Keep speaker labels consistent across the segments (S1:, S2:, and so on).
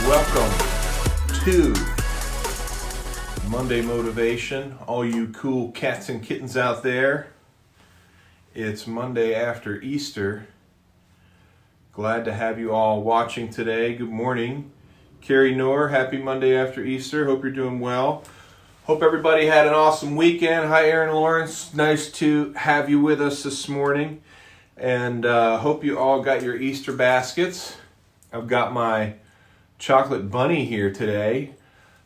S1: Welcome to Monday Motivation, all you cool cats and kittens out there. It's Monday after Easter. Glad to have you all watching today. Good morning. Carrie Noor, happy Monday after Easter. Hope you're doing well. Hope everybody had an awesome weekend. Hi, Aaron Lawrence. Nice to have you with us this morning. And hope you all got your Easter baskets. I've got my chocolate bunny here today.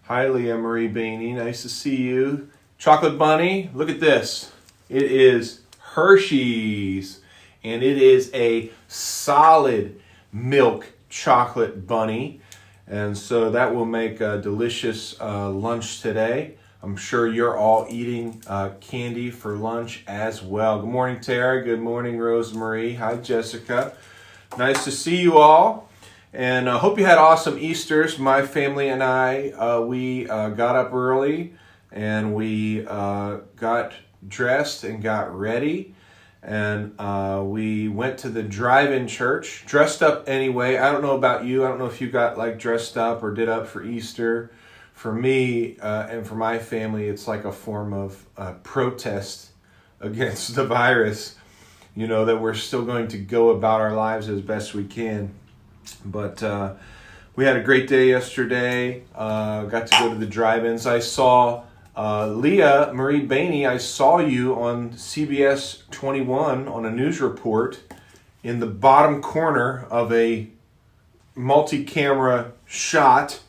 S1: Hi, Leah Marie Bainey. Nice to see you. Chocolate bunny, look at this. It is Hershey's, and it is a solid milk chocolate bunny. And so that will make a delicious lunch today. I'm sure you're all eating candy for lunch as well. Good morning, Tara. Good morning, Rosemarie. Hi, Jessica. Nice to see you all. And I hope you had awesome Easters. My family and I, we got up early and we got dressed and got ready. And we went to the drive-in church, dressed up anyway. I don't know about you. I don't know if you got dressed up or did up for Easter. For me and for my family, it's like a form of protest against the virus. You know, that we're still going to go about our lives as best we can. But we had a great day yesterday. Got to go to the drive-ins. I saw Leah Marie Bainey. I saw you on CBS 21 on a news report in the bottom corner of a multi-camera shot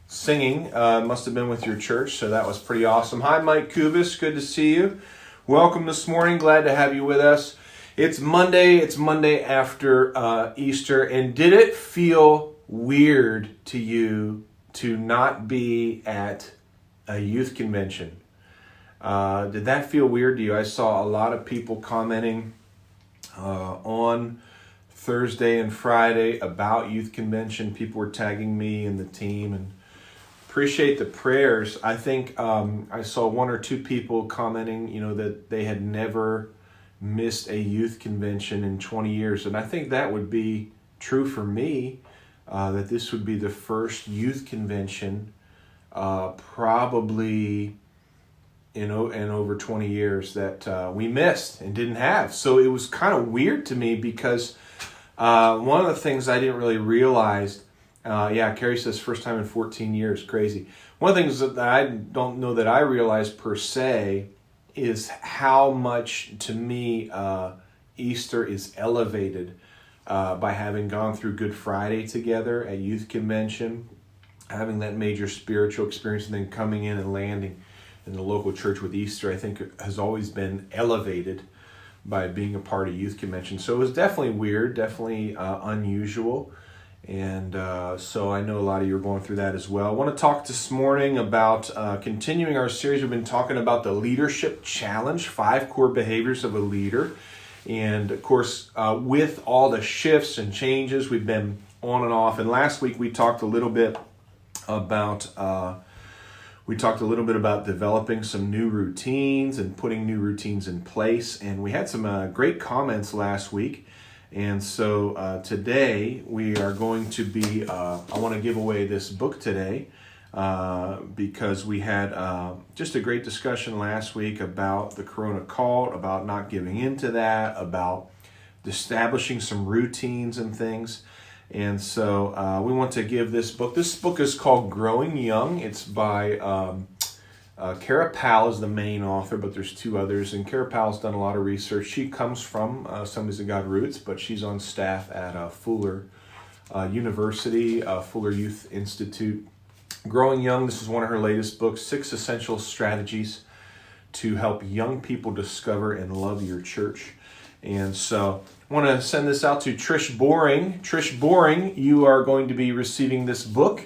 S1: singing. Must have been with your church, so that was pretty awesome. Hi, Mike Kubis. Good to see you. Welcome this morning. Glad to have you with us. It's Monday. It's Monday after Easter. And did it feel weird to you to not be at a youth convention? Did that feel weird to you? I saw a lot of people commenting on Thursday and Friday about youth convention. People were tagging me and the team, and appreciate the prayers. I think I saw one or two people commenting, that they had never missed a youth convention in 20 years. And I think that would be true for me, that this would be the first youth convention probably in over 20 years that we missed and didn't have. So it was kind of weird to me because one of the things I didn't really realize, Carrie says first time in 14 years, crazy. One of the things that I don't know that I realized per se is how much, to me, Easter is elevated by having gone through Good Friday together at youth convention, having that major spiritual experience, and then coming in and landing in the local church with Easter. I think has always been elevated by being a part of youth convention. So it was definitely weird, definitely unusual. And so I know a lot of you are going through that as well. I want to talk this morning about continuing our series. We've been talking about the Leadership Challenge, 5 core behaviors of a leader. And of course, with all the shifts and changes, we've been on and off. And last week we talked a little bit about developing some new routines and putting new routines in place. And we had some great comments last week. And so today we are going to be, I want to give away this book today because we had just a great discussion last week about the Corona cult, about not giving into that, about establishing some routines and things. And so we want to give this book. This book is called Growing Young. It's by Kara Powell is the main author, but there's 2 others. And Kara Powell's done a lot of research. She comes from Assemblies of God Roots, but she's on staff at Fuller University, Fuller Youth Institute. Growing Young, this is one of her latest books, 6 Essential Strategies to Help Young People Discover and Love Your Church. And so I want to send this out to Trish Boring. Trish Boring, you are going to be receiving this book.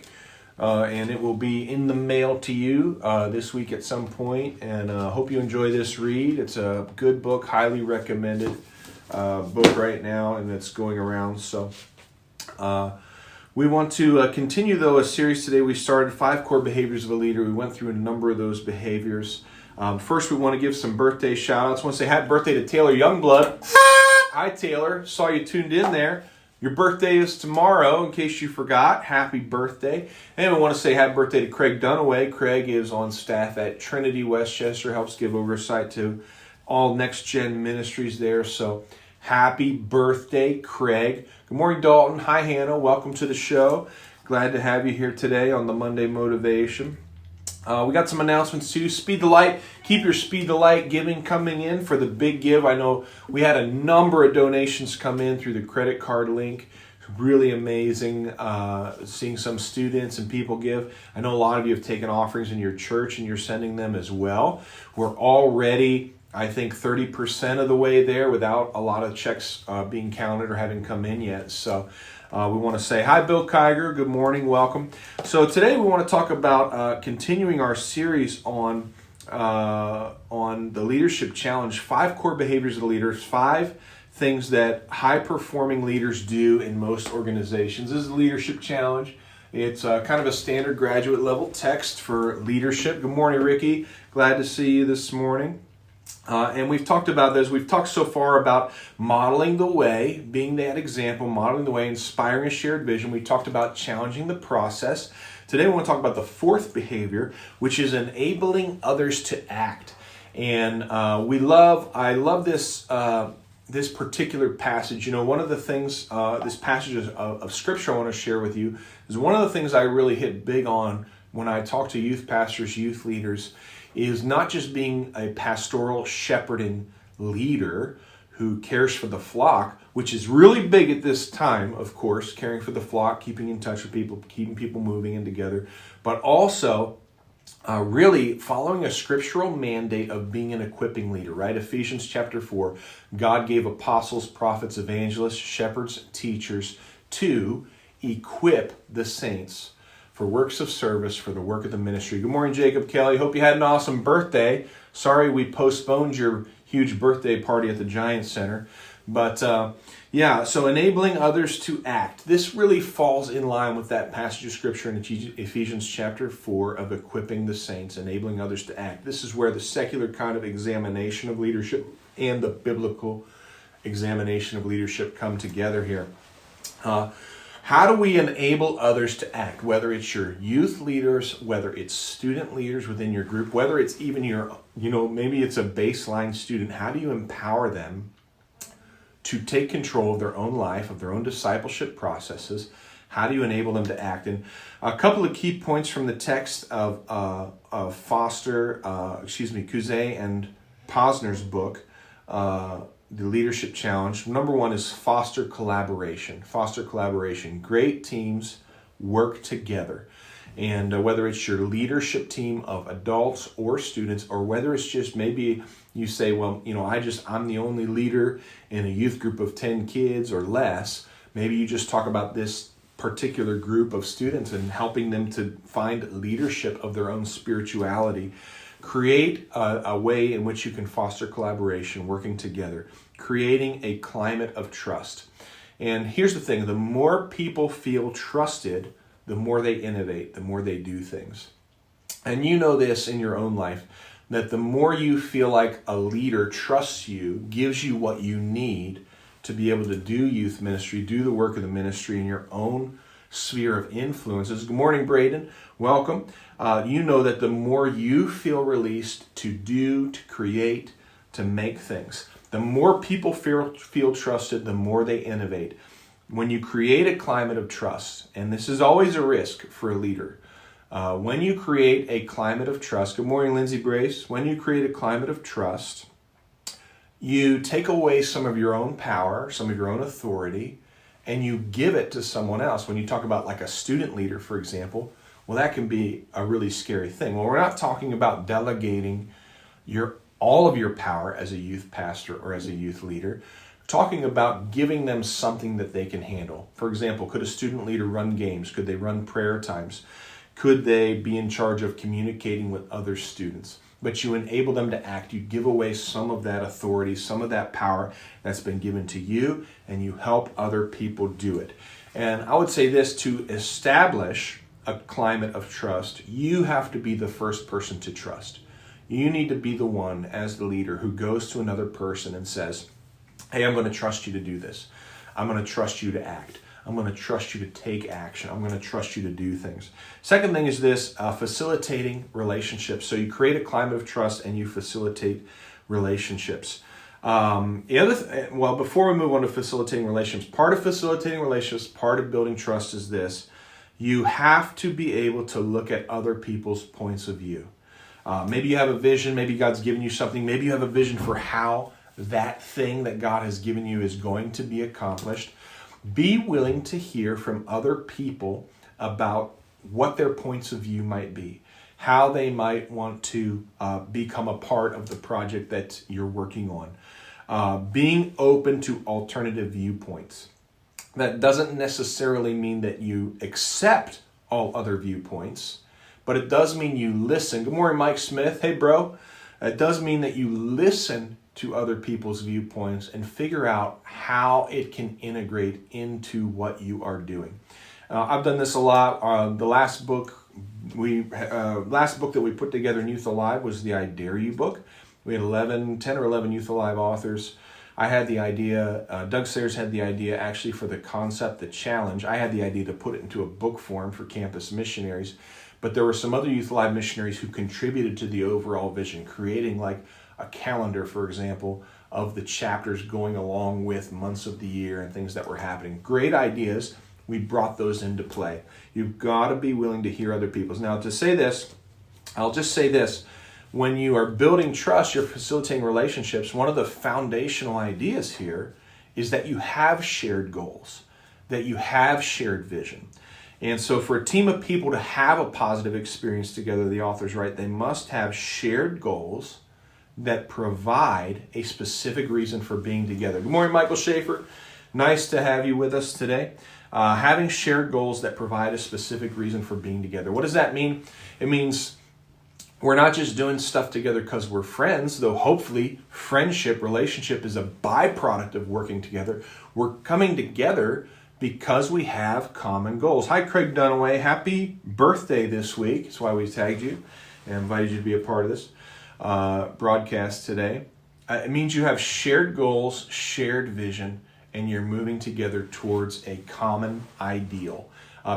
S1: And it will be in the mail to you this week at some point. And hope you enjoy this read. It's a good book, highly recommended book right now, and it's going around. So we want to continue, though, a series today. We started 5 core behaviors of a leader. We went through a number of those behaviors. First, we want to give some birthday shout-outs. I want to say happy birthday to Taylor Youngblood. Hi, Taylor. Saw you tuned in there. Your birthday is tomorrow, in case you forgot. Happy birthday. And I want to say happy birthday to Craig Dunaway. Craig is on staff at Trinity Westchester, helps give oversight to all Next Gen ministries there. So happy birthday, Craig. Good morning, Dalton. Hi, Hannah. Welcome to the show. Glad to have you here today on the Monday Motivation. We got some announcements too. Speed the Light. Keep your Speed the Light giving coming in for the big give. I know we had a number of donations come in through the credit card link. Really amazing seeing some students and people give. I know a lot of you have taken offerings in your church and you're sending them as well. We're already, I think, 30% of the way there without a lot of checks being counted or having come in yet. So we want to say hi, Bill Kiger. Good morning. Welcome. So today we want to talk about continuing our series on the Leadership Challenge, 5 core behaviors of the leaders, 5 things that high-performing leaders do in most organizations. This is the Leadership Challenge. It's kind of a standard graduate level text for leadership. Good morning, Ricky. Glad to see you this morning. And we've talked about this. We've talked so far about modeling the way, being that example, modeling the way, inspiring a shared vision. We talked about challenging the process. Today we want to talk about the 4th behavior, which is enabling others to act. And I love this this particular passage. You know, one of the things, this passage of scripture I want to share with you is one of the things I really hit big on when I talk to youth pastors, youth leaders, is not just being a pastoral shepherding leader who cares for the flock, which is really big at this time, of course, caring for the flock, keeping in touch with people, keeping people moving in together, but also really following a scriptural mandate of being an equipping leader, right? Ephesians chapter 4, God gave apostles, prophets, evangelists, shepherds, teachers to equip the saints for works of service, for the work of the ministry. Good morning, Jacob Kelly. Hope you had an awesome birthday. Sorry we postponed your huge birthday party at the Giant Center. But so enabling others to act. This really falls in line with that passage of scripture in Ephesians chapter 4 of equipping the saints, enabling others to act. This is where the secular kind of examination of leadership and the biblical examination of leadership come together here. How do we enable others to act? Whether it's your youth leaders, whether it's student leaders within your group, whether it's even your, maybe it's a baseline student, how do you empower them to take control of their own life, of their own discipleship processes? How do you enable them to act? And a couple of key points from the text of Cousy and Posner's book, The Leadership Challenge. Number 1 is foster collaboration. Foster collaboration. Great teams work together. And whether it's your leadership team of adults or students, or whether it's just maybe you say, well, I'm the only leader in a youth group of 10 kids or less. Maybe you just talk about this particular group of students and helping them to find leadership of their own spirituality. Create a way in which you can foster collaboration, working together, creating a climate of trust. And here's the thing, the more people feel trusted, the more they innovate, the more they do things. And you know this in your own life, that the more you feel like a leader trusts you, gives you what you need to be able to do youth ministry, do the work of the ministry in your own sphere of influences. Good morning, Braden. Welcome. You know that the more you feel released to do, to create, to make things, the more people feel trusted, the more they innovate. When you create a climate of trust, and this is always a risk for a leader, when you create a climate of trust, good morning, Lindsay Brace, when you create a climate of trust, you take away some of your own power, some of your own authority, and you give it to someone else. When you talk about like a student leader, for example, well, that can be a really scary thing. Well, we're not talking about delegating all of your power as a youth pastor or as a youth leader. We're talking about giving them something that they can handle. For example, could a student leader run games? Could they run prayer times? Could they be in charge of communicating with other students? But you enable them to act. You give away some of that authority, some of that power that's been given to you, and you help other people do it. And I would say this, to establish a climate of trust, you have to be the first person to trust. You need to be the one as the leader who goes to another person and says, hey, I'm going to trust you to do this. I'm going to trust you to act. I'm going to trust you to take action. I'm going to trust you to do things. Second thing is this, facilitating relationships. So you create a climate of trust and you facilitate relationships. Before we move on to facilitating relationships, part of facilitating relationships, part of building trust is this. You have to be able to look at other people's points of view. Maybe you have a vision, maybe God's given you something, maybe you have a vision for how that thing that God has given you is going to be accomplished. Be willing to hear from other people about what their points of view might be, how they might want to become a part of the project that you're working on. Being open to alternative viewpoints. That doesn't necessarily mean that you accept all other viewpoints, but it does mean you listen. Good morning, Mike Smith. Hey, bro. It does mean that you listen to other people's viewpoints and figure out how it can integrate into what you are doing. I've done this a lot. The last book that we put together in Youth Alive was the I Dare You book. We had 10 or 11 Youth Alive authors. I had the idea, Doug Sayers had the idea actually for the concept, the challenge. I had the idea to put it into a book form for campus missionaries, but there were some other Youth Alive missionaries who contributed to the overall vision, creating like a calendar, for example, of the chapters going along with months of the year and things that were happening. Great ideas. We brought those into play. You've got to be willing to hear other people's. Now, to say this, I'll just say this. When you are building trust, you're facilitating relationships, one of the foundational ideas here is that you have shared goals, that you have shared vision. And so for a team of people to have a positive experience together, the authors write, they must have shared goals that provide a specific reason for being together. Good morning, Michael Schaefer. Nice to have you with us today. Having shared goals that provide a specific reason for being together. What does that mean? It means we're not just doing stuff together because we're friends, though hopefully friendship, relationship is a byproduct of working together. We're coming together because we have common goals. Hi, Craig Dunaway. Happy birthday this week. That's why we tagged you and invited you to be a part of this broadcast today. It means you have shared goals, shared vision, and you're moving together towards a common ideal.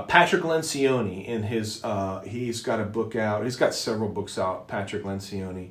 S1: Patrick Lencioni, in his, he's got a book out. He's got several books out, Patrick Lencioni.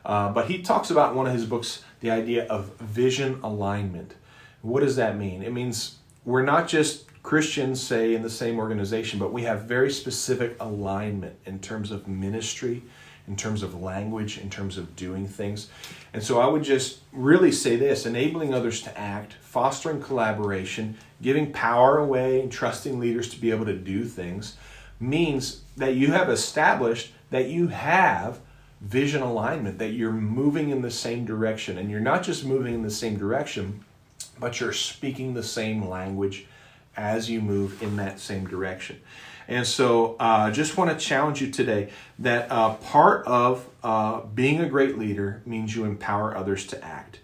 S1: But he talks about in one of his books the idea of vision alignment. What does that mean? It means we're not just Christians, say, in the same organization, but we have very specific alignment in terms of ministry, in terms of language, in terms of doing things. And so I would just really say this, enabling others to act, fostering collaboration, giving power away, and trusting leaders to be able to do things means that you have established that you have vision alignment, that you're moving in the same direction. And you're not just moving in the same direction, but you're speaking the same language as you move in that same direction. And so I just want to challenge you today that part of being a great leader means you empower others to act.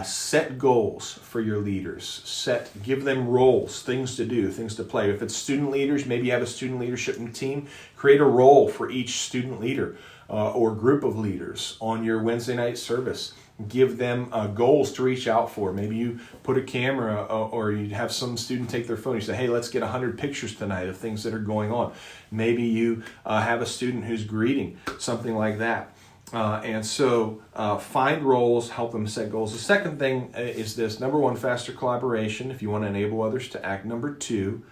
S1: Set goals for your leaders. Give them roles, things to do, things to play. If it's student leaders, maybe you have a student leadership team. Create a role for each student leader or group of leaders on your Wednesday night service. Give them goals to reach out for. Maybe you put a camera or you have some student take their phone. You say, hey, let's get 100 pictures tonight of things that are going on. Maybe you have a student who's greeting, something like that. And so find roles, help them set goals. The second thing is this. Number one, faster collaboration if you want to enable others to act. Number two,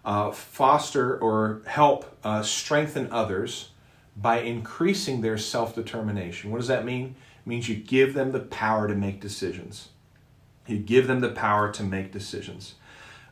S1: foster or help strengthen others by increasing their self-determination. What does that mean? It means you give them the power to make decisions. You give them the power to make decisions.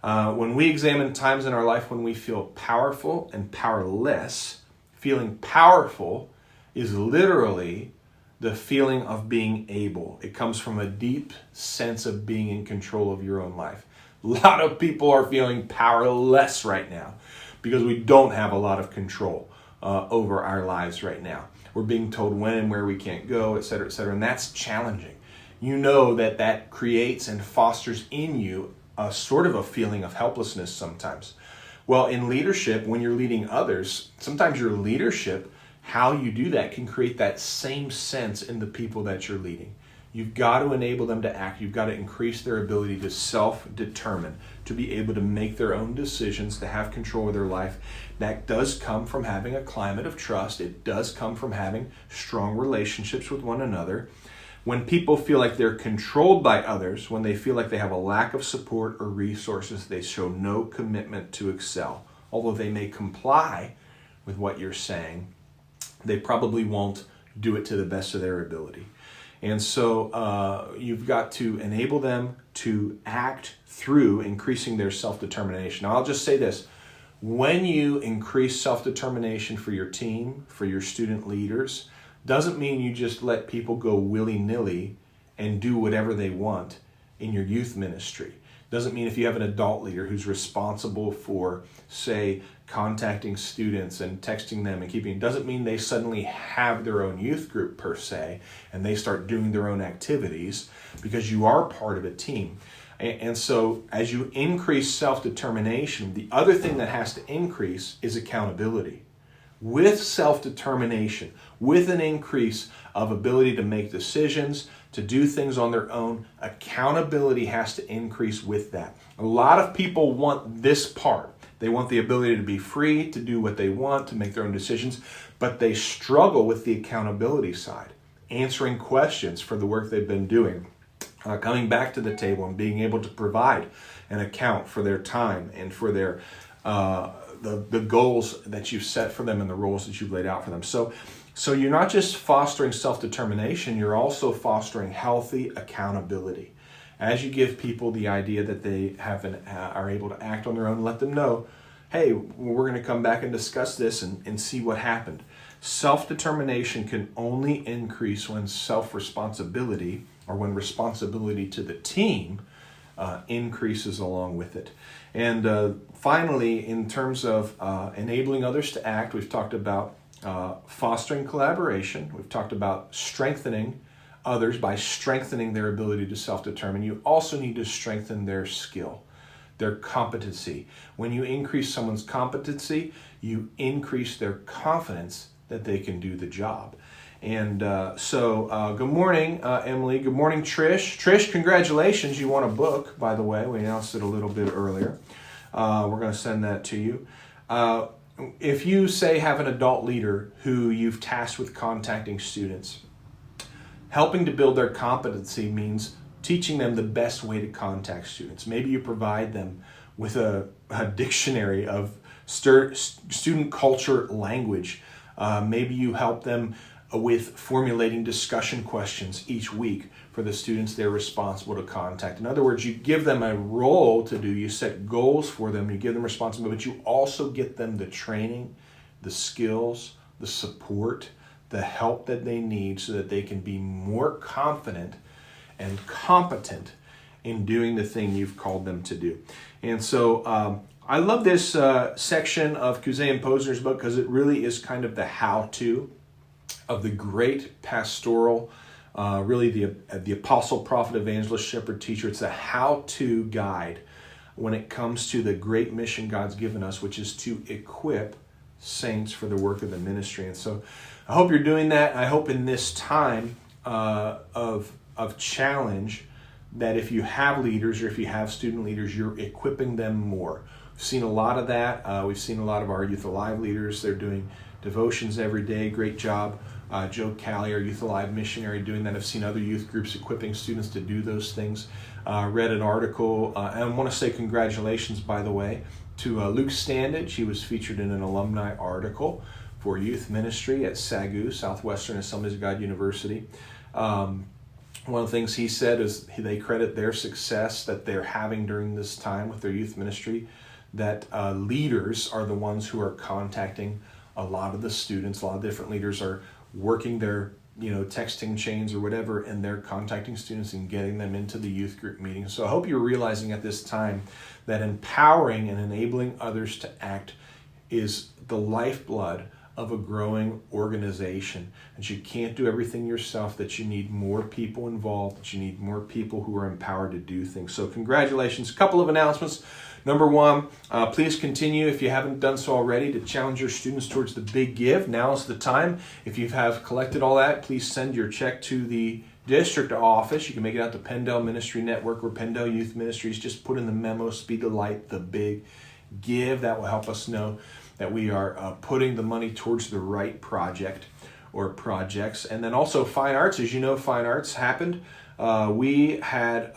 S1: When we examine times in our life when we feel powerful and powerless, feeling powerful is literally the feeling of being able. It comes from a deep sense of being in control of your own life. A lot of people are feeling powerless right now because we don't have a lot of control over our lives right now. We're being told when and where we can't go, et cetera, and that's challenging. You know that creates and fosters in you a sort of a feeling of helplessness sometimes. Well, in leadership, when you're leading others, sometimes your leadership, how you do that can create that same sense in the people that you're leading. You've got to enable them to act. You've got to increase their ability to self-determine, to be able to make their own decisions, to have control of their life. That does come from having a climate of trust. It does come from having strong relationships with one another. When people feel like they're controlled by others, when they feel like they have a lack of support or resources, they show no commitment to excel. Although they may comply with what you're saying, they probably won't do it to the best of their ability. And so you've got to enable them to act through increasing their self-determination. Now, I'll just say this. When you increase self-determination for your team, for your student leaders, doesn't mean you just let people go willy-nilly and do whatever they want in your youth ministry. Doesn't mean if you have an adult leader who's responsible for, say, contacting students and texting them and keeping, doesn't mean they suddenly have their own youth group per se and they start doing their own activities, because you are part of a team. And so as you increase self-determination, the other thing that has to increase is accountability. With self-determination, with an increase of ability to make decisions, to do things on their own, accountability has to increase with that. A lot of people want this part. They want the ability to be free, to do what they want, to make their own decisions, but they struggle with the accountability side, answering questions for the work they've been doing, coming back to the table and being able to provide an account for their time and for their the goals that you've set for them and the roles that you've laid out for them. So you're not just fostering self-determination, you're also fostering healthy accountability. As you give people the idea that they are able to act on their own, let them know, hey, we're going to come back and discuss this and see what happened. Self-determination can only increase when self-responsibility, or when responsibility to the team, increases along with it. And finally, in terms of enabling others to act, we've talked about fostering collaboration. We've talked about strengthening others by strengthening their ability to self-determine. You also need to strengthen their skill, their competency. When you increase someone's competency, you increase their confidence that they can do the job. And so good morning, Emily. Good morning, Trish. Trish, congratulations. You won a book, by the way. We announced it a little bit earlier. We're going to send that to you. If you, say, have an adult leader who you've tasked with contacting students, helping to build their competency means teaching them the best way to contact students. Maybe you provide them with a dictionary of student culture language. Maybe you help them with formulating discussion questions each week for the students they're responsible to contact. In other words, you give them a role to do, you set goals for them, you give them responsibility, but you also get them the training, the skills, the support, the help that they need so that they can be more confident and competent in doing the thing you've called them to do. And so I love this section of Kuzay and Posner's book because it really is kind of the how-to of the great pastoral, really the apostle, prophet, evangelist, shepherd, teacher. It's a how-to guide when it comes to the great mission God's given us, which is to equip saints for the work of the ministry. And so I hope you're doing that. I hope in this time of challenge that if you have leaders or if you have student leaders, you're equipping them more. We've seen a lot of that. We've seen a lot of our Youth Alive leaders. They're doing devotions every day. Great job. Joe Calley, our Youth Alive missionary, doing that. I've seen other youth groups equipping students to do those things. Read an article, and I want to say congratulations, by the way, to Luke Standage. He was featured in an alumni article for youth ministry at SAGU, Southwestern Assemblies of God University. One of the things he said is they credit their success that they're having during this time with their youth ministry, that leaders are the ones who are contacting a lot of the students. A lot of different leaders are working their texting chains or whatever, and they're contacting students and getting them into the youth group meetings. So I hope you're realizing at this time that empowering and enabling others to act is the lifeblood of a growing organization. And you can't do everything yourself, that you need more people involved, that you need more people who are empowered to do things. So congratulations. A couple of announcements. Number one, please continue, if you haven't done so already, to challenge your students towards the Big Give. Now is the time. If you have collected all that, please send your check to the district office, you can make it out to Pendel Ministry Network or Pendel Youth Ministries. Just put in the memo, Speed the Light, the big give. That will help us know that we are putting the money towards the right project or projects. And then also fine arts. As you know, fine arts happened. We had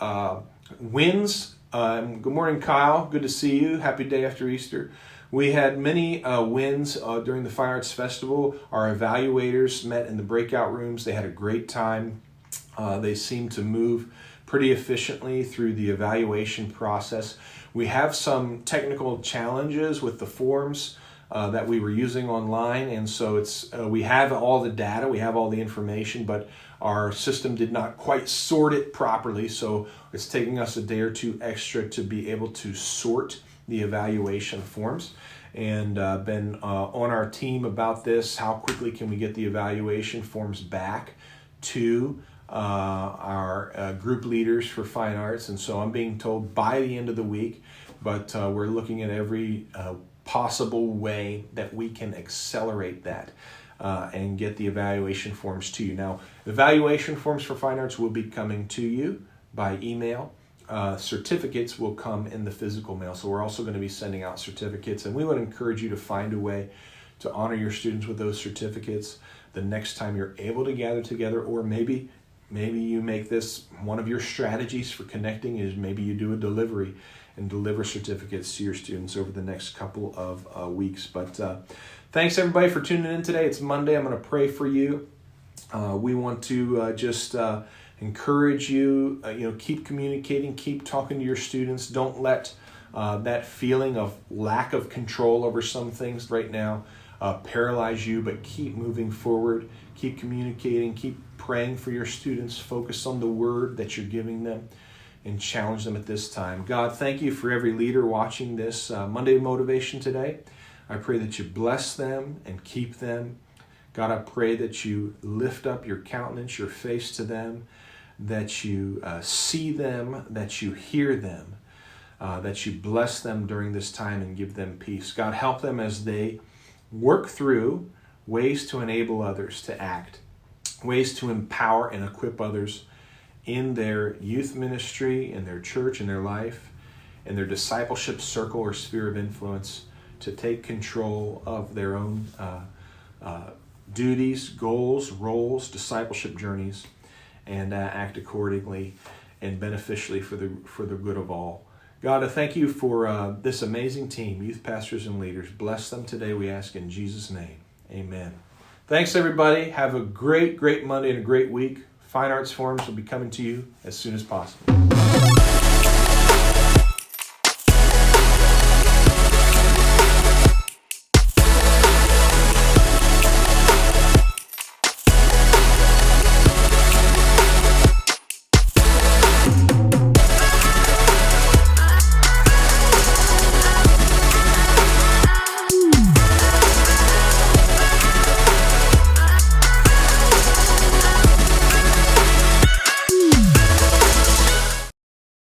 S1: wins. Good morning, Kyle. Good to see you. Happy day after Easter. We had many wins during the Fine Arts Festival. Our evaluators met in the breakout rooms. They had a great time. They seemed to move pretty efficiently through the evaluation process. We have some technical challenges with the forms that we were using online, and so we have all the data, we have all the information, but our system did not quite sort it properly, so it's taking us a day or two extra to be able to sort the evaluation forms, and been on our team about this. How quickly can we get the evaluation forms back to our group leaders for fine arts? And so I'm being told by the end of the week, but we're looking at every possible way that we can accelerate that and get the evaluation forms to you. Now, evaluation forms for fine arts will be coming to you by email. Certificates will come in the physical mail. So we're also going to be sending out certificates, and we would encourage you to find a way to honor your students with those certificates the next time you're able to gather together. Or maybe you make this one of your strategies for connecting, is maybe you do a delivery and deliver certificates to your students over the next couple of weeks. But thanks everybody for tuning in today. It's Monday. I'm going to pray for you. We want to just encourage you, keep communicating, keep talking to your students. Don't let that feeling of lack of control over some things right now paralyze you, but keep moving forward, keep communicating, keep praying for your students, focus on the word that you're giving them, and challenge them at this time. God, thank you for every leader watching this Monday Motivation today. I pray that you bless them and keep them. God, I pray that you lift up your countenance, your face to them, that you see them, that you hear them, that you bless them during this time and give them peace. God, help them as they work through ways to enable others to act, ways to empower and equip others in their youth ministry, in their church, in their life, in their discipleship circle or sphere of influence, to take control of their own duties, goals, roles, discipleship journeys, and act accordingly and beneficially for the good of all. God, I thank you for this amazing team, youth pastors and leaders. Bless them today, we ask in Jesus' name. Amen. Thanks, everybody. Have a great, great Monday and a great week. Fine Arts Forums will be coming to you as soon as possible.